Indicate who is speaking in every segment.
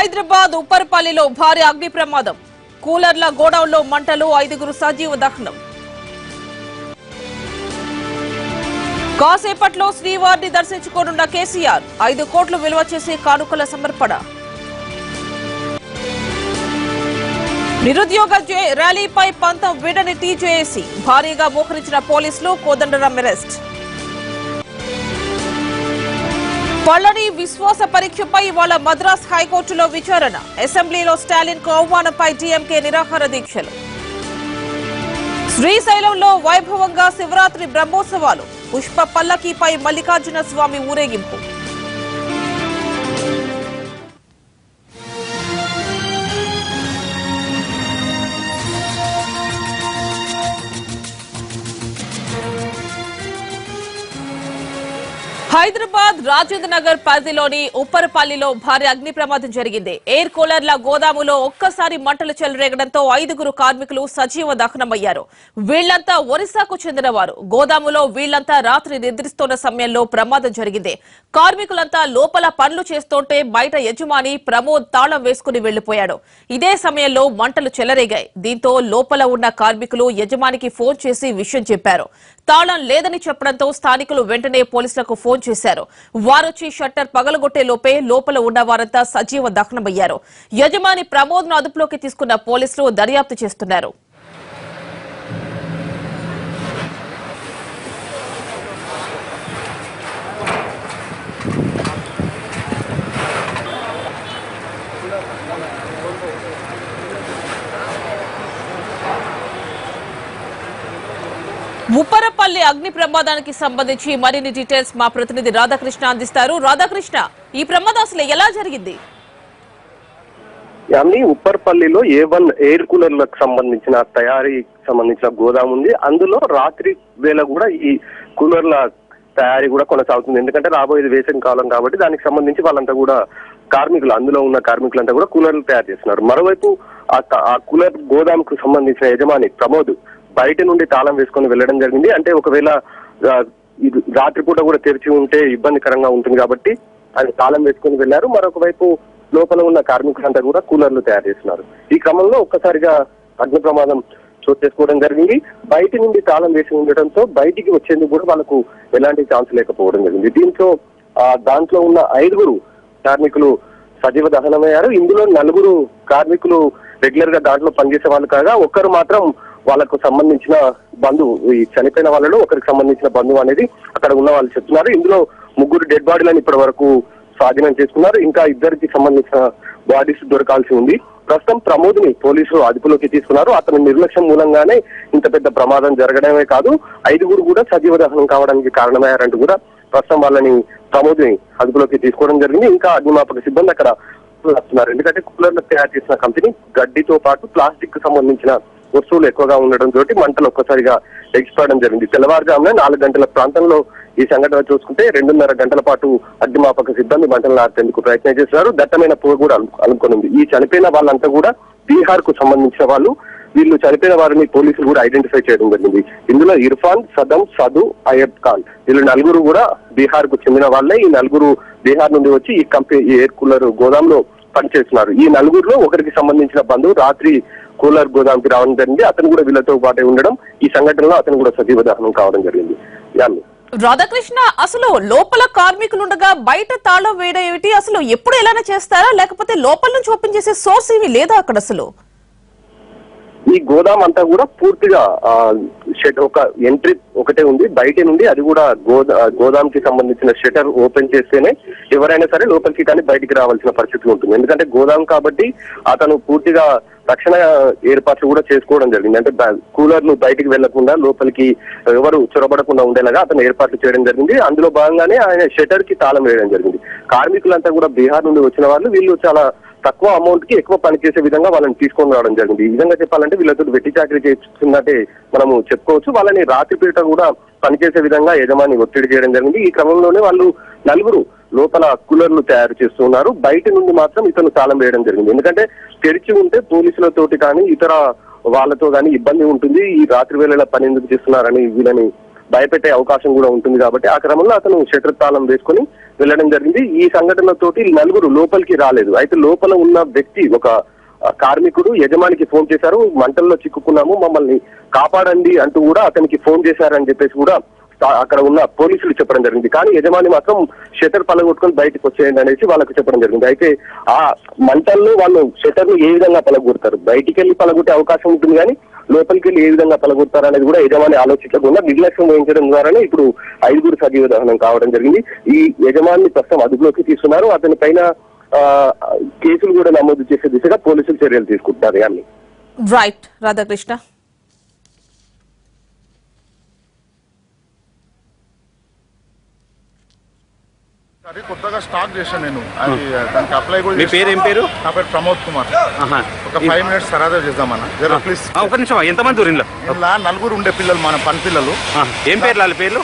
Speaker 1: హైదరాబాద్ ఉప్పర్పల్లిలో భారీ అగ్ని ప్రమాదం. కూలర్ల గోడౌన్లో మంటలు, 5గురు సజీవ దహనం. కాసేపట్లో శ్రీవారిని దర్శించుకోనున్న కేసీఆర్ 5 కోట్లు విలువ చేసే కానుకల సమర్పణ. నిరుద్యోగ ర్యాలీపై పంతం వీడని టీజేఏసీ. భారీగా మోహరించిన పోలీసులు, కోదండరాం అరెస్ట్. పళని విశ్వాస పరీక్షపై ఇవాళ మద్రాస్ హైకోర్టులో విచారణ. అసెంబ్లీలో స్టాలిన్ కు అవమానంపై డీఎంకే నిరాహార దీక్షలు. శ్రీశైలంలో వైభవంగా శివరాత్రి బ్రహ్మోత్సవాలు. పుష్ప పల్లకీపై మల్లికార్జున స్వామి ఊరేగింపు. హైదరాబాద్ రాజేంద్ర నగర్ పరిధిలోని ఉప్పరపల్లిలో భారీ అగ్ని ప్రమాదం జరిగింది. ఎయిర్ కూలర్ల గోదాములో ఒక్కసారి మంటలు చెలరేగడంతో 5గురు కార్మికులు సజీవ దహనమయ్యారు. వీళ్లంతా ఒరిస్సాకు చెందినవారు. గోదాములో వీళ్లంతా రాత్రి నిద్రిస్తున్న సమయంలో ప్రమాదం జరిగింది. కార్మికులంతా లోపల పనులు చేస్తుంటే బయట యజమాని ప్రమోద్ తాళం వేసుకుని వెళ్లిపోయాడు. ఇదే సమయంలో మంటలు చెలరేగాయి. దీంతో లోపల ఉన్న కార్మికులు యజమానికి ఫోన్ చేసి విషయం చెప్పారు. తాళం లేదని చెప్పడంతో స్థానికులు వెంటనే పోలీసులకు ఫోన్ చేశారు. వారొచ్చి షట్టర్ పగలగొట్టే లోపే లోపల ఉన్న వారంతా సజీవ దహనమయ్యారు. యజమాని ప్రమోద్ ను అదుపులోకి తీసుకున్న పోలీసులు దర్యాప్తు చేస్తున్నారు. ఉప్పరపల్లి అగ్ని ప్రమాదానికి సంబంధించి మరిన్ని డీటెయిల్స్ మా ప్రతినిధి రాధాకృష్ణ అందిస్తారు. రాధాకృష్ణ, ఈ ప్రమాదం అసలు ఎలా జరిగింది?
Speaker 2: ఉప్పర్పల్లిలో A1 ఎయిర్ కూలర్లకు సంబంధించిన తయారీకి సంబంధించిన గోదాం ఉంది. అందులో రాత్రి వేళ కూడా ఈ కూలర్ల తయారీ కూడా కొనసాగుతుంది. ఎందుకంటే రాబోయేది వేసవి కాలం కాబట్టి దానికి సంబంధించి వాళ్ళంతా కూడా కార్మికులు, అందులో ఉన్న కార్మికులంతా కూడా కూలర్లు తయారు చేస్తున్నారు. మరోవైపు ఆ కూలర్ గోదాంకు సంబంధించిన యజమాని ప్రమోద్ బయట నుండి తాళం వేసుకొని వెళ్లడం జరిగింది. అంటే ఒకవేళ రాత్రిపూట కూడా తెరిచి ఉంటే ఇబ్బందికరంగా ఉంటుంది కాబట్టి ఆయన తాళం వేసుకొని వెళ్లారు. మరొక వైపు లోపల ఉన్న కార్మికులంతా కూడా కూలర్లు తయారు చేస్తున్నారు. ఈ క్రమంలో ఒక్కసారిగా అగ్ని ప్రమాదం చోటు చేసుకోవడం జరిగింది. బయట నుండి తాళం వేసి ఉండటంతో బయటికి వచ్చేందుకు కూడా వాళ్ళకు ఎలాంటి ఛాన్స్ లేకపోవడం జరిగింది. దీంతో దాంట్లో ఉన్న 5గురు కార్మికులు సజీవ దహనమయ్యారు. ఇందులో 4గురు కార్మికులు రెగ్యులర్ గా దాంట్లో పనిచేసే వాళ్ళు కాగా ఒక్కరు మాత్రం వాళ్ళకు సంబంధించిన బంధువు, ఈ చనిపోయిన వాళ్ళలో ఒకరికి సంబంధించిన బంధువు అనేది అక్కడ ఉన్న వాళ్ళు చెప్తున్నారు. ఇందులో 3 డెడ్ బాడీలను ఇప్పటి వరకు స్వాధీనం చేసుకున్నారు. ఇంకా 2కి సంబంధించిన బాడీస్ దొరకాల్సి ఉంది. ప్రస్తుతం ప్రమోద్ ని పోలీసులు అదుపులోకి తీసుకున్నారు. అతని నిర్లక్ష్యం మూలంగానే ఇంత పెద్ద ప్రమాదం జరగడమే కాదు 5గురు కూడా సజీవ దహనం కావడానికి కారణమయ్యారంటూ కూడా ప్రస్తుతం వాళ్ళని ప్రమోద్ ని అదుపులోకి తీసుకోవడం జరిగింది. ఇంకా అగ్నిమాపక సిబ్బంది అక్కడ వస్తున్నారు. ఎందుకంటే కూలర్లు తయారు చేసిన కంపెనీ గడ్డితో పాటు ప్లాస్టిక్ కు సంబంధించిన వస్తువులు ఎక్కువగా ఉండడం తోటి మంటలు ఒక్కసారిగా ఎగిసిపోవడం జరిగింది. తెల్లవారుజామున 4 గంటల ప్రాంతంలో ఈ సంఘటన చూసుకుంటే 2.5 గంటల పాటు అగ్నిమాపక సిబ్బంది మంటలు ఆర్పేందుకు ప్రయత్నం చేస్తున్నారు. దట్టమైన పొగ కూడా అలుముకొనుంది. ఈ చనిపోయిన వాళ్ళంతా కూడా బీహార్ కు సంబంధించిన వాళ్ళు. వీళ్ళు చనిపోయిన వారిని పోలీసులు కూడా ఐడెంటిఫై చేయడం జరిగింది. ఇందులో ఇర్ఫాన్, సదం, సదు, అయబ్ ఖాన్ వీళ్ళు 4గురు కూడా బీహార్ కు చెందిన వాళ్ళే. ఈ 4గురు బీహార్ నుండి వచ్చి ఈ కంపెనీ ఈ ఎయిర్ కూలర్ గోదాంలో పనిచేస్తున్నారు. ఈ 4గురులో ఒకరికి సంబంధించిన బంధువు రాత్రి కూలర్ గోదాంకి రావడం జరిగింది. అతను కూడా వీళ్ళతో పాటే ఉండడం, ఈ సంఘటనలో అతను కూడా సజీవ దహనం కావడం జరిగింది.
Speaker 1: రాధాకృష్ణ, అసలు లోపల కార్మికులు ఉండగా బయట తాళం వేయడం ఏమిటి? అసలు ఎప్పుడు ఎలానే చేస్తారా, లేకపోతే లోపల నుంచి ఓపెన్ చేసే సోర్స్ ఏమీ లేదా అక్కడ? అసలు
Speaker 2: ఈ గోదాం అంతా కూడా పూర్తిగా షెడ్ ఒక ఎంట్రీ ఒకటే ఉంది బయట నుండి. అది కూడా గోదాంకి సంబంధించిన షటర్ ఓపెన్ చేస్తేనే ఎవరైనా సరే లోపలికి కానీ బయటికి రావాల్సిన పరిస్థితి ఉంటుంది. ఎందుకంటే గోదాం కాబట్టి అతను పూర్తిగా రక్షణ ఏర్పాట్లు కూడా చేసుకోవడం జరిగింది. అంటే కూలర్లు బయటికి వెళ్లకుండా లోపలికి ఎవరు చొరబడకుండా ఉండేలాగా అతను ఏర్పాట్లు చేయడం జరిగింది. అందులో భాగంగానే ఆయన షటర్ కి తాళం వేయడం జరిగింది. కార్మికులంతా కూడా బీహార్ నుండి వచ్చిన వాళ్ళు. వీళ్ళు చాలా తక్కువ అమౌంట్ కి ఎక్కువ పని చేసే విధంగా వాళ్ళని తీసుకొని రావడం జరిగింది. ఈ విధంగా చెప్పాలంటే వీళ్ళతో వెట్టి చాకరీ చేస్తున్నట్టే మనము చెప్పుకోవచ్చు. వాళ్ళని రాత్రిపూట కూడా పనిచేసే విధంగా యజమాని ఒత్తిడి చేయడం జరిగింది. ఈ క్రమంలోనే వాళ్ళు 4గురు లోపల కూలర్లు తయారు చేస్తున్నారు. బయట నుండి మాత్రం ఇతను తాళం వేయడం జరిగింది. ఎందుకంటే తెరిచి ఉంటే పోలీసులతోటి కానీ ఇతర వాళ్ళతో కానీ ఇబ్బంది ఉంటుంది. ఈ రాత్రి వేళల పని ఎందుకు చేస్తున్నారని వీళ్ళని భయపెట్టే అవకాశం కూడా ఉంటుంది కాబట్టి ఆ క్రమంలో అతను షట్టర్ తాళం వేసుకొని వెళ్ళడం జరిగింది. ఈ సంఘటనతోటి నలుగురు లోపలికి రాలేదు. అయితే లోపల ఉన్న వ్యక్తి ఒక కార్మికుడు యజమానికి ఫోన్ చేశారు, మంటల్లో చిక్కుకున్నాము, మమ్మల్ని కాపాడండి అంటూ కూడా అతనికి ఫోన్ చేశారని చెప్పేసి కూడా అక్కడ ఉన్న పోలీసులు చెప్పడం జరిగింది. కానీ యజమాని మాత్రం షట్టర్ పలగొట్టుకొని బయటకు వచ్చేయండి అనేసి వాళ్ళకు చెప్పడం జరిగింది. అయితే ఆ మంటల్లో వాళ్ళు షట్టర్ను ఏ విధంగా పలగొడతారు, బయటికి వెళ్ళి పలగొట్టే అవకాశం ఉంటుంది కానీ లోపలికి వెళ్ళి ఏ విధంగా పలగొడతారు అనేది కూడా యజమాని ఆలోచించకుండా నిర్లక్ష్యం వహించడం ద్వారానే ఇప్పుడు 5 సజీవ దహనం కావడం జరిగింది. ఈ యజమాని ప్రస్తుతం అదుపులోకి తీసుకున్నారు. అతని పైన కేసులు కూడా నమోదు చేసే దిశగా పోలీసులు చర్యలు తీసుకుంటున్నారు. అన్ని
Speaker 1: రైట్ రాధాకృష్ణ.
Speaker 3: అది కొత్తగా స్టార్ట్ చేశాను నేను. అది దానికి అప్లై కూడా.
Speaker 4: మీ పేరు ఏం పేరు?
Speaker 3: నా పేరు ప్రమోద్ కుమార్. ఒక 5 minutes సరాదా చేద్దామన్నా ప్లీజ్.
Speaker 4: ఒక నిమిషం. ఎంతమంది ఊరిలో?
Speaker 3: ఇలా 4 ఉండే పిల్లలు, మన పని పిల్లలు.
Speaker 4: ఏం పేరు వాళ్ళ పేర్లు?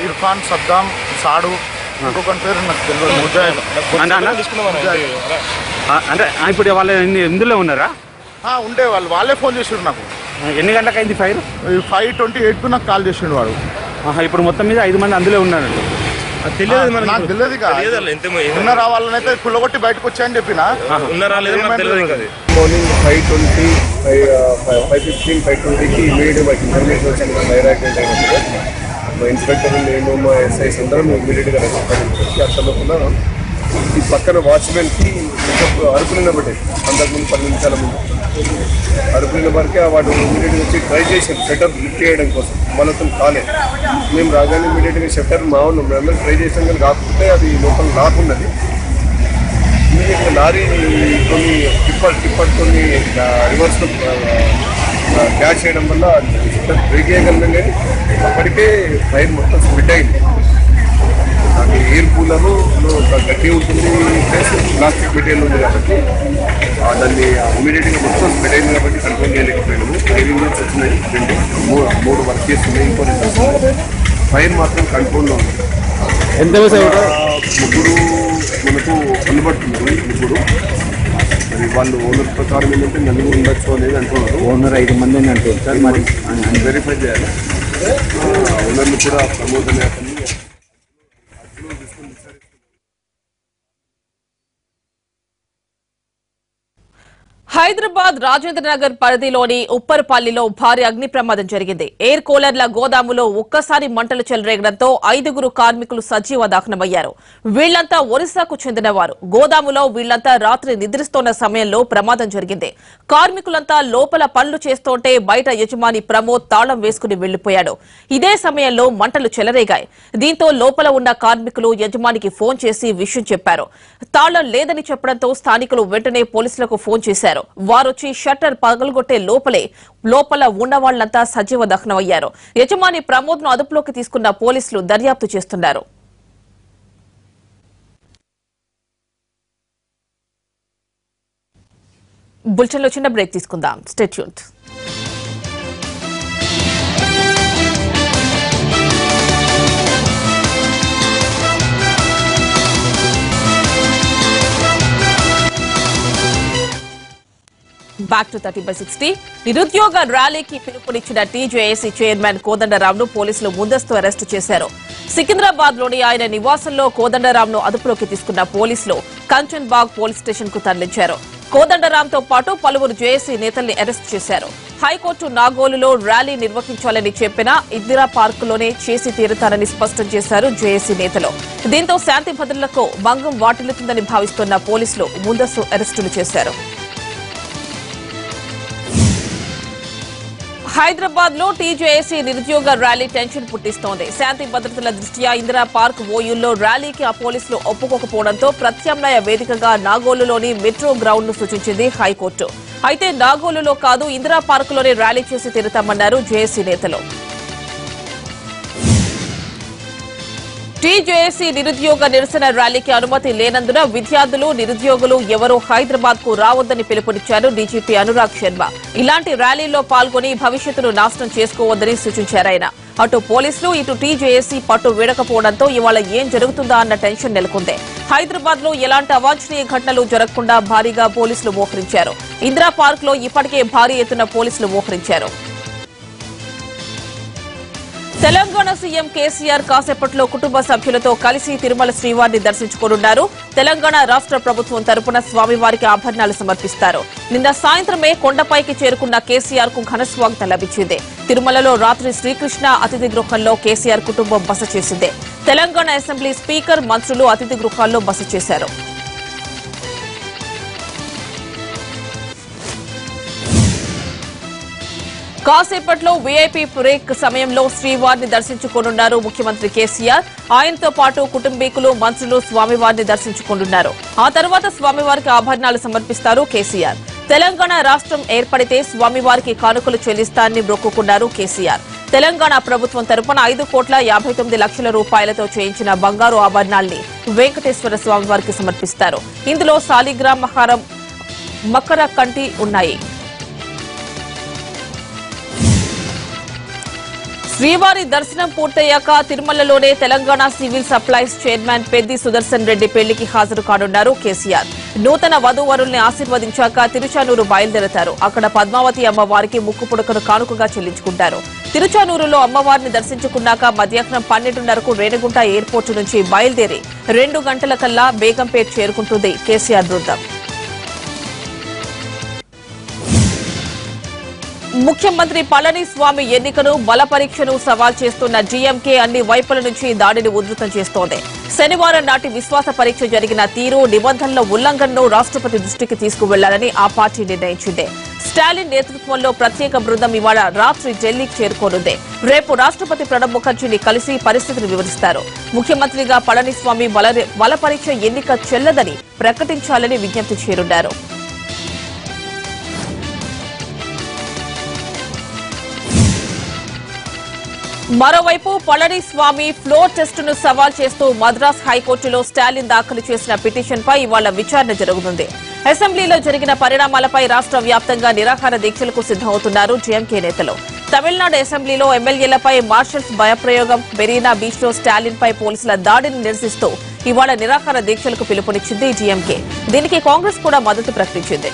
Speaker 3: ఇర్ఫాన్, సద్దాం, సాడు, ఇంకొక పేరు నాకు తెలియదు, ముజాహిద్.
Speaker 4: అంటే ఇప్పుడు వాళ్ళు ఇందులో ఉన్నారా?
Speaker 3: ఉండే వాళ్ళే ఫోన్ చేసిండు నాకు.
Speaker 4: ఎన్ని గంటలకు అయింది ఫైర్?
Speaker 3: 5:28 నాకు కాల్ చేసిండు వాడు.
Speaker 4: ఇప్పుడు మొత్తం మీద 5 మంది అందులో ఉన్నారు.
Speaker 3: తెలియదు నాకు, తెలియదు. ఉన్నారా వాళ్ళనైతే కుళ్ళగొట్టి బయటకు వచ్చాయని చెప్పిన.
Speaker 5: మార్నింగ్ 5:20, 5:15, 5:20కి ఇమీడియట్గా మాకు ఇన్ఫర్మేషన్ వచ్చింది ఫైర్ యాక్సిడెంట్ అయినప్పుడు. మా ఇన్స్పెక్టర్, నేను, మా ఎస్ఐస్ అందరం ఇమీడియట్గా వచ్చి అక్కడ ఈ పక్కన వాచ్మెన్కి అరుపులు నిలబడ్డాయి. అంతకుముందు 10 నిమిషాల ముందు అరుపులు నిలబడికి వాడు ఇమీడియట్గా వచ్చి ట్రై చేసాం షట్టర్ లిఫ్ట్ చేయడం కోసం. వాళ్ళతో కాలేదు. మేము రాగానే ఇమీడియట్గా షట్టర్ మామూలు మేమందరం ట్రై చేసాం కానీ కాకపోతే అది లోపల రాకున్నది. ఇమీడియట్గా లారీ కొన్ని టిప్పర్ రివర్స్లో క్యాచ్ చేయడం వల్ల షట్టర్ బ్రేక్ చేయగలిగాం కానీ అప్పటికే ఫైర్ మొత్తం స్ప్లిట్ అయింది. అది ఎయిర్ కూలరు గట్టి ఉంటుంది, ప్లస్ ప్లాస్టిక్ మెటీరియల్ ఉంది కాబట్టి దాన్ని ఇమీడియట్గా మొత్తం స్ప్రెడ్ అయింది కాబట్టి కంట్రోల్ చేయలేకపోయినాము. ఫైర్ ఇంజిన్స్ వచ్చినాయి, 3 వర్క్ చేస్తున్నాయి, ఇంకో 2 ఫైర్ మాత్రం కంట్రోల్లో ఉంది.
Speaker 4: ఎంత
Speaker 5: ముగ్గురు మనకు అందుబడుతున్నారు. ముగ్గురు మరి వాళ్ళు ఓనర్ ప్రకారం ఏంటంటే 4 ఉండొచ్చు అనేది అంటున్నారు.
Speaker 4: ఓనర్ 5 మంది అని అంటారు సార్. మరి
Speaker 5: వెరిఫై చేయాలి. ఓనర్లు కూడా ప్రమోదం
Speaker 1: హైదరాబాద్ రాజేంద్రనగర్ పరిధిలోని ఉప్పర్పల్లిలో భారీ అగ్ని ప్రమాదం జరిగింది. ఎయిర్ కూలర్ల గోదాములో ఒక్కసారి మంటలు చెలరేగడంతో 5 కార్మికులు సజీవ దహనమయ్యారు. వీళ్లంతా ఒరిస్సాకు చెందినవారు. గోదాములో వీళ్లంతా రాత్రి నిద్రిస్తోన్న సమయంలో ప్రమాదం జరిగింది. కార్మికులంతా లోపల పనులు చేస్తుంటే బయట యజమాని ప్రమోద్ తాళం వేసుకుని వెళ్లిపోయాడు. ఇదే సమయంలో మంటలు చెలరేగాయి. దీంతో లోపల ఉన్న కార్మికులు యజమానికి ఫోన్ చేసి విషయం చెప్పారు. తాళం లేదని చెప్పడంతో స్థానికులు వెంటనే పోలీసులకు ఫోన్ చేశారు. వారొచ్చి షట్టర్ పగలగొట్టే లోపల ఉన్న వాళ్లంతా సజీవ దహనమయ్యారు. యజమాని ప్రమోద్ ను అదుపులోకి తీసుకున్న పోలీసులు దర్యాప్తు చేస్తున్నారు. బులెటిన్లో చిన్న బ్రేక్ తీసుకుందాం. Stay tuned. Back to 30/60. నిరుద్యోగ ర్యాలీకి పిలుపునిచ్చిన టీజేఏసీ చైర్మన్ కోదండరాంను పోలీసులు ముందస్తు అరెస్టు చేశారు. సికింద్రాబాద్ లోని ఆయన నివాసంలో కోదండరాంను అదుపులోకి తీసుకున్న పోలీసులు కంచన్ బాగ్ పోలీస్ స్టేషన్ కు తరలించారు. కోదండరాంతో పాటు పలువురు జేఏసీ నేతల్ని అరెస్టు చేశారు. హైకోర్టు నాగోలులో ర్యాలీ నిర్వహించాలని చెప్పినా ఇందిరా పార్కులోనే చేసి తీరుతారని స్పష్టం చేశారు జేఏసీ నేతలు. దీంతో శాంతి భద్రతలకు భంగం వాటిల్లుతుందని భావిస్తున్న పోలీసులు ముందస్తు అరెస్టులు చేశారు. హైదరాబాద్ లో టీజేఏసీ నిరుద్యోగ ర్యాలీ టెన్షన్ పుట్టిస్తోంది. శాంతి భద్రతల దృష్ట్యా ఇందిరా పార్క్ ఓయూల్లో ర్యాలీకి ఆ పోలీసులు ఒప్పుకోకపోవడంతో ప్రత్యామ్నాయ వేదికగా నాగోలులోని మెట్రో గ్రౌండ్ ను సూచించింది హైకోర్టు. అయితే నాగోలులో కాదు, ఇందిరా పార్కులోనే ర్యాలీ చేసి తీరుతామన్నారు జేఏసీ నేతలు. టీజేఏసీ నిరుద్యోగ నిరసన ర్యాలీకి అనుమతి లేనందున విద్యార్థులు, నిరుద్యోగులు ఎవరూ హైదరాబాద్ కు రావద్దని పిలుపునిచ్చారు డీజీపీ అనురాగ్ శర్మ. ఇలాంటి ర్యాలీల్లో పాల్గొని భవిష్యత్తును నాశనం చేసుకోవద్దని సూచించారాయన. అటు పోలీసులు, ఇటు టీజేఏసీ పట్టు వీడకపోవడంతో ఇవాళ ఏం జరుగుతుందా అన్న టెన్షన్ నెలకొంది. హైదరాబాద్ లో ఎలాంటి అవాంఛనీయ ఘటనలు జరగకుండా భారీగా పోలీసులు మోహరించారు. ఇందిరా పార్క్ లో ఇప్పటికే భారీ ఎత్తున పోలీసులు మోహరించారు. తెలంగాణ సీఎం కేసీఆర్ కాసేపట్లో కుటుంబ సభ్యులతో కలిసి తిరుమల శ్రీవారిని దర్శించుకోనున్నారు. తెలంగాణ రాష్ట్ర ప్రభుత్వం తరపున స్వామివారికి ఆభరణాలు సమర్పిస్తారు. నిన్న సాయంత్రమే కొండపైకి చేరుకున్న కేసీఆర్ కు ఘన స్వాగతం లభించింది. తిరుమలలో రాత్రి శ్రీకృష్ణ అతిథి గృహంలో కేసీఆర్ కుటుంబం బస చేసింది. తెలంగాణ అసెంబ్లీ స్పీకర్, మంత్రులు అతిథి గృహాల్లో బస చేశారు. కాసేపట్లో వీఐపీ బ్రేక్ సమయంలో శ్రీవారిని దర్శించుకోనున్నారు ముఖ్యమంత్రి కేసీఆర్. ఆయనతో పాటు కుటుంబీకులు, మంత్రులు స్వామివారిని దర్శించుకోనున్నారు. ఆ తర్వాత స్వామివారికి ఆభరణాలు సమర్పిస్తారు కేసీఆర్. తెలంగాణ రాష్ట్రం ఏర్పడితే స్వామివారికి కానుకలు చెల్లిస్తానని మొక్కుకున్నారు కేసీఆర్. తెలంగాణ ప్రభుత్వం తరపున 5,59,00,000 రూపాయలతో చేయించిన బంగారు ఆభరణాల్ని వెంకటేశ్వర స్వామివారికి సమర్పిస్తారు. ఇందులో సాలిగ్రామ్ హారం, మకర కంటి ఉన్నాయి. శ్రీవారి దర్శనం పూర్తయ్యాక తిరుమలలోనే Telangana civil supplies chairman Peddi Sudarshan Reddy పెళ్లికి హాజరు కానున్నారు కేసీఆర్. నూతన వధూవరుల్ని ఆశీర్వదించాక తిరుచానూరు బయలుదేరతారు. అక్కడ పద్మావతి అమ్మవారికి ముక్కు పుడకను కానుకగా చెల్లించుకుంటారు. తిరుచానూరులో అమ్మవారిని దర్శించుకున్నాక మధ్యాహ్నం 12:30కు రేణిగుంట ఎయిర్పోర్టు నుంచి బయలుదేరి 2 గంటలకల్లా బేగంపేట్ చేరుకుంటుంది కేసీఆర్ బృందం. ముఖ్యమంత్రి పళనిస్వామి ఎన్నికను, బల పరీక్షను సవాల్ చేస్తున్న జీఎంకే అన్ని వైపుల నుంచి దాడిని ఉధృతం చేస్తోంది. శనివారం నాటి విశ్వాస పరీక్ష జరిగిన తీరు, నిబంధనల ఉల్లంఘనను రాష్ట్రపతి దృష్టికి తీసుకువెళ్లాలని ఆ పార్టీ నిర్ణయించింది. స్టాలిన్ నేతృత్వంలో ప్రత్యేక బృందం ఇవాళ రాత్రి ఢిల్లీకి చేరుకోనుంది. రేపు రాష్ట్రపతి ప్రణబ్ ముఖర్జీని కలిసి పరిస్థితిని వివరిస్తారు. ముఖ్యమంత్రిగా పళనిస్వామి బల పరీక్ష ఎన్నిక చెల్లదని ప్రకటించాలని విజ్ఞప్తి చేయనున్నారు. మరోవైపు పళనిస్వామి ఫ్లోర్ టెస్టును సవాల్ చేస్తూ మద్రాస్ హైకోర్టులో స్టాలిన్ దాఖలు చేసిన పిటిషన్పై ఇవాళ విచారణ జరుగుతుంది. అసెంబ్లీలో జరిగిన పరిణామాలపై రాష్ట్ర వ్యాప్తంగా నిరాహార దీక్షలకు సిద్దమవుతున్నారు జీఎంకే నేతలు. తమిళనాడు అసెంబ్లీలో ఎమ్మెల్యేలపై మార్షల్స్ భయప్రయోగం, మెరీనా బీచ్లో స్టాలిన్ పై పోలీసుల దాడిని నిరసిస్తూ ఇవాళ నిరాహార దీక్షలకు పిలుపునిచ్చింది జీఎంకే. దీనికి కాంగ్రెస్ కూడా మద్దతు ప్రకటించింది.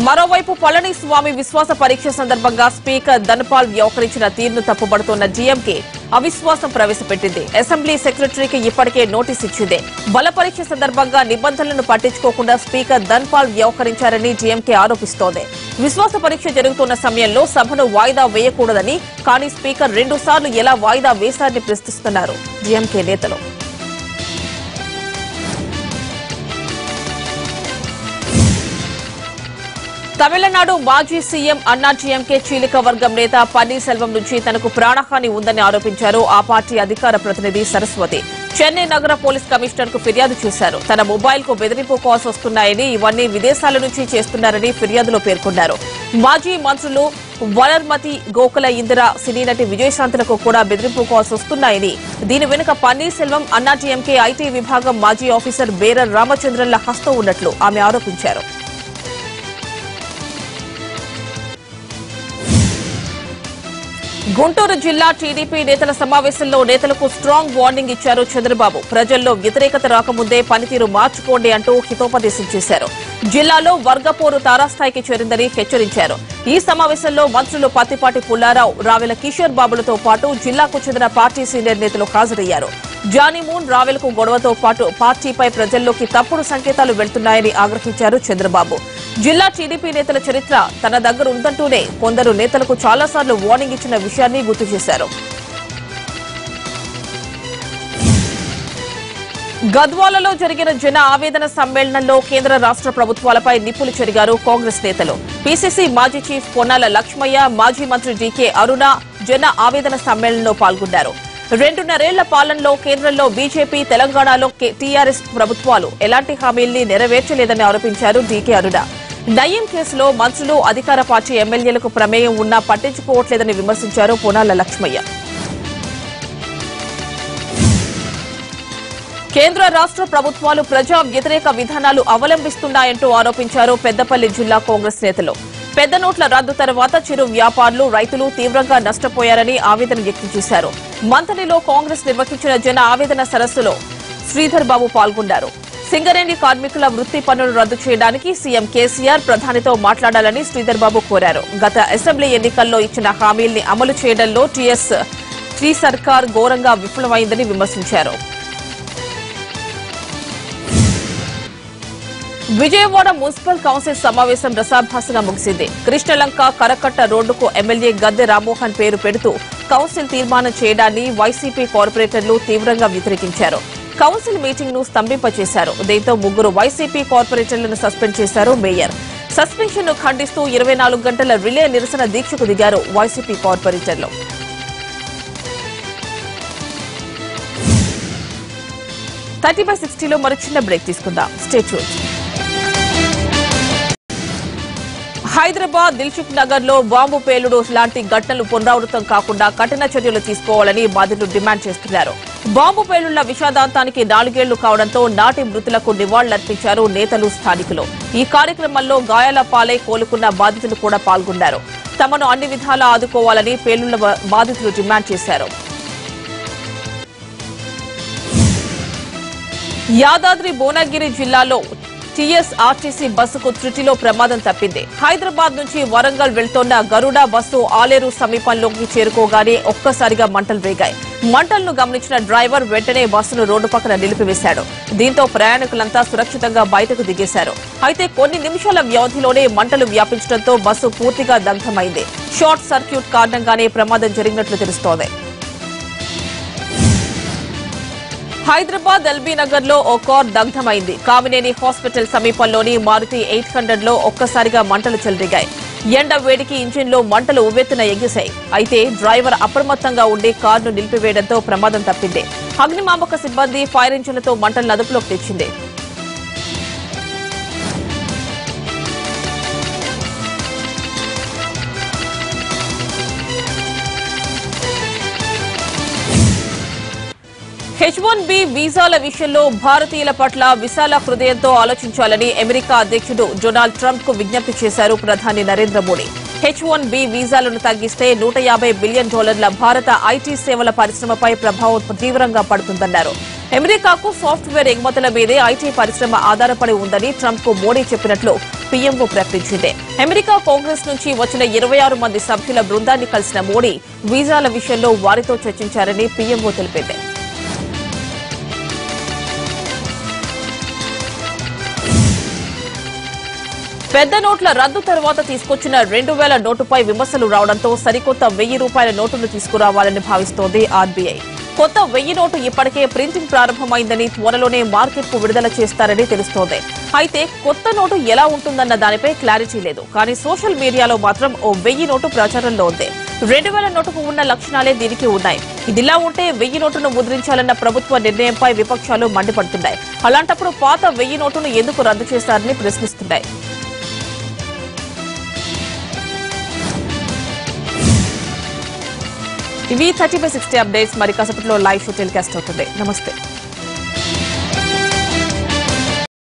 Speaker 1: మరోవైపు పళనిస్వామి విశ్వాస పరీక్ష సందర్భంగా స్పీకర్ ధన్పాల్ వ్యవహరించిన తీరును తప్పుబడుతోన్న జీఎంకే అవిశ్వాసం ప్రవేశపెట్టింది. అసెంబ్లీ సెక్రటరీకి ఇప్పటికే నోటీస్ ఇచ్చింది. బల పరీక్ష సందర్భంగా నిబంధనలను పట్టించుకోకుండా స్పీకర్ ధన్పాల్ వ్యవహరించారని జీఎంకే ఆరోపిస్తోంది. విశ్వాస పరీక్ష జరుగుతున్న సమయంలో సభను వాయిదా వేయకూడదని, కానీ స్పీకర్ 2 సార్లు ఎలా వాయిదా వేశారని ప్రశ్నిస్తున్నారు జీఎంకే నేతలు. తమిళనాడు మాజీ సీఎం అన్నా డీఎంకే చీలిక వర్గం నేత పన్నీర్సెల్వం నుంచి తనకు ప్రాణహాని ఉందని ఆరోపించారు ఆ పార్టీ అధికార ప్రతినిధి సరస్వతి. చెన్నై నగర పోలీస్ కమిషనర్ కు ఫిర్యాదు చేశారు. తన మొబైల్ కు బెదిరింపు కాల్స్ వస్తున్నాయని, ఇవన్నీ విదేశాల నుంచి చేస్తున్నారని ఫిర్యాదులో పేర్కొన్నారు. మాజీ మంత్రులు వనర్మతి, గోకుల ఇందిర, సినీ నటి విజయశాంతులకు కూడా బెదిరింపు కాల్స్ వస్తున్నాయని, దీని వెనుక పన్నీర్సెల్వం, అన్నా డీఎంకే ఐటీ విభాగం మాజీ ఆఫీసర్ బేరర్ రామచంద్రన్ల హస్తం ఉన్నట్లు ఆమె ఆరోపించారు. గుంటూరు జిల్లా టీడీపీ నేతల సమావేశంలో నేతలకు స్ట్రాంగ్ వార్నింగ్ ఇచ్చారు చంద్రబాబు. ప్రజల్లో వ్యతిరేకత రాకముందే పనితీరు మార్చుకోండి అంటూ హితోపదేశం చేశారు. జిల్లాలో వర్గపోరు తారాస్థాయికి చేరిందని హెచ్చరించారు. ఈ సమావేశంలో మంత్రులు పత్తిపాటి పుల్లారావు, రావెల కిషోర్ బాబులతో పాటు జిల్లాకు చెందిన పార్టీ సీనియర్ నేతలు హాజరయ్యారు. జానీమూన్, రావెలకు గొడవతో పాటు పార్టీపై ప్రజల్లోకి తప్పుడు సంకేతాలు వెళ్తున్నాయని ఆగ్రహించారు చంద్రబాబు. జిల్లా టీడీపీ నేతల చరిత్ర తన దగ్గర ఉందంటూనే కొందరు నేతలకు చాలాసార్లు వార్నింగ్ ఇచ్చిన విషయాన్ని గుర్తు చేశారు. గద్వాలలో జరిగిన జన ఆవేదన సమ్మేళనంలో కేంద్ర రాష్ట్ర ప్రభుత్వాలపై నిప్పులు చెరిగారు కాంగ్రెస్ నేతలు. పీసీసీ మాజీ చీఫ్ పొన్నాల లక్ష్మయ్య, మాజీ మంత్రి డీకే అరుణ జన ఆవేదన సమ్మేళనంలో పాల్గొన్నారు. 2.5 పాలనలో కేంద్రంలో బీజేపీ, తెలంగాణలో టీఆర్ఎస్ ప్రభుత్వాలు ఎలాంటి హామీల్ని నెరవేర్చలేదని ఆరోపించారు డీకే అరుణ. నయీం కేసులో మంత్రులు, అధికార పార్టీ ఎమ్మెల్యేలకు ప్రమేయం ఉన్నా పట్టించుకోవట్లేదని విమర్శించారు పొన్నాల లక్ష్మయ్య. కేంద్ర రాష్ట్ర ప్రభుత్వాలు ప్రజా వ్యతిరేక విధానాలు అవలంబిస్తున్నాయంటూ ఆరోపించారు పెద్దపల్లి జిల్లా కాంగ్రెస్ నేతలు. పెద్ద నోట్ల రద్దు తర్వాత చిరు వ్యాపారులు, రైతులు తీవ్రంగా నష్టపోయారని ఆవేదన వ్యక్తం చేశారు. మంథనిలో కాంగ్రెస్ నిర్వహించిన జన ఆవేదన సరస్సులో శ్రీధర్ బాబు పాల్గొన్నారు. సింగరేణి కార్మికుల వృత్తి పన్నులు రద్దు చేయడానికి సీఎం కేసీఆర్ ప్రధానితో మాట్లాడాలని శ్రీధర్ బాబు కోరారు. గత అసెంబ్లీ ఎన్నికల్లో ఇచ్చిన హామీల్ని అమలు చేయడంలో టీ సర్కార్ ఘోరంగా విఫలమైందని విమర్శించారు. విజయవాడ మున్సిపల్ కౌన్సిల్ సమావేశం రసాభాసగా ముగిసింది. కృష్ణలంక కరకట్ట రోడ్డుకు ఎమ్మెల్యే గద్దె రామ్మోహన్ పేరు పెడుతూ కౌన్సిల్ తీర్మానం చేయడాన్ని వైసీపీ కార్పొరేటర్లు తీవ్రంగా వ్యతిరేకించారు. కౌన్సిల్ మీటింగ్ ను స్తంభింపచేశారు. దీంతో 3 వైసీపీ కార్పొరేటర్లను సస్పెండ్ చేశారు మేయర్. సస్పెన్షన్ ను ఖండిస్తూ 24 గంటల రిలే నిరసన దీక్షకు దిగారు వైసీపీ కార్పొరేటర్లు. 30/60లో మరో చిన్న బ్రేక్ తీసుకుందాం. Stay tuned. Hyderabad Dilsukhnagar లో బాంబు పేలుడు లాంటి ఘటనలు పునరావృతం కాకుండా కఠిన చర్యలు తీసుకోవాలని బాధితులు డిమాండ్ చేస్తున్నారు. బాంబు పేలుళ్ల విషాదాంతానికి 4 ఏళ్లు కావడంతో నాటి మృతులకు నివాళులర్పించారు నేతలు, స్థానికులు. ఈ కార్యక్రమంలో గాయాల పాలై కోలుకున్న బాధితులు కూడా పాల్గొన్నారు. తమను అన్ని విధాలా ఆదుకోవాలని పేలుళ్ల బాధితులు డిమాండ్ చేశారు. యాదాద్రి భువనగిరి జిల్లాలో టీఎస్ఆర్టీసీ బస్సుకు త్రుటిలో ప్రమాదం తప్పింది. హైదరాబాద్ నుంచి వరంగల్ వెళ్తోన్న గరుడ బస్సు ఆలేరు సమీపంలోకి చేరుకోగానే ఒక్కసారిగా మంటలు రేగాయి. మంటలను గమనించిన డ్రైవర్ వెంటనే బస్సును రోడ్డు పక్కన నిలిపివేశాడు. దీంతో ప్రయాణికులంతా సురక్షితంగా బయటకు దిగేశారు. అయితే కొన్ని నిమిషాల వ్యవధిలోనే మంటలు వ్యాపించడంతో బస్సు పూర్తిగా దగ్ధమైంది. షార్ట్ సర్క్యూట్ కారణంగానే ప్రమాదం జరిగినట్లు తెలుస్తోంది. హైదరాబాద్ ఎల్బీ నగర్ లో ఓ కార్ దగ్ధమైంది. కామినేని హాస్పిటల్ సమీపంలోని మారుతి 800 లో ఒక్కసారిగా మంటలు చెలరేగాయి. ఎండ వేడికి ఇంజిన్ లో మంటలు ఉవ్వెత్తున ఎగిశాయి. అయితే డ్రైవర్ అప్రమత్తంగా ఉండి కారును నిలిపివేయడంతో ప్రమాదం తప్పింది. అగ్నిమాపక సిబ్బంది ఫైర్ ఇంజిన్లతో మంటలను అదుపులోకి తెచ్చింది. H1B వీసాల విషయంలో భారతీయుల పట్ల విశాల హృదయంతో ఆలోచించాలని అమెరికా అధ్యక్షుడు డొనాల్డ్ ట్రంప్ కు విజ్ఞప్తి చేశారు ప్రధాని నరేంద్ర మోడీ. H1B వీసాలను తగ్గిస్తే $150 బిలియన్ భారత ఐటీ సేవల పరిశ్రమపై ప్రభావం తీవ్రంగా పడుతుందన్నారు. అమెరికాకు సాఫ్ట్వేర్ ఎగుమతుల మీదే ఐటీ పరిశ్రమ ఆధారపడి ఉందని ట్రంప్ కు మోడీ చెప్పినట్లు పీఎంఓ ప్రకటించింది. అమెరికా కాంగ్రెస్ నుంచి వచ్చిన 26 మంది సభ్యుల బృందాన్ని కలిసిన మోడీ వీసాల విషయంలో వారితో చర్చించారని పీఎంఓ తెలిపింది. పెద్ద నోట్ల రద్దు తర్వాత తీసుకొచ్చిన 2000 నోటుపై విమర్శలు రావడంతో సరికొత్త ₹1000 నోటును తీసుకురావాలని భావిస్తోంది ఆర్బీఐ. కొత్త 1000 నోటు ఇప్పటికే ప్రింటింగ్ ప్రారంభమైందని త్వరలోనే మార్కెట్కు విడుదల చేస్తారని తెలుస్తోంది. అయితే కొత్త నోటు ఎలా ఉంటుందన్న దానిపై క్లారిటీ లేదు. కానీ సోషల్ మీడియాలో మాత్రం ఓ 1000 నోటు ప్రచారంలో ఉంది. 2000 నోటుకు ఉన్న లక్షణాలే దీనికి ఉన్నాయి. ఇదిలా ఉంటే 1000 నోటును ముద్రించాలన్న ప్రభుత్వ నిర్ణయంపై విపక్షాలు మండిపడుతున్నాయి. అలాంటప్పుడు పాత 1000 నోటును ఎందుకు రద్దు చేశారని ప్రశ్నిస్తున్నాయి. ఇవి 30/60 అప్డేట్స్. మరి కాసేపట్లో లైవ్ షో టెలికాస్ట్ అవుతుంది. నమస్తే.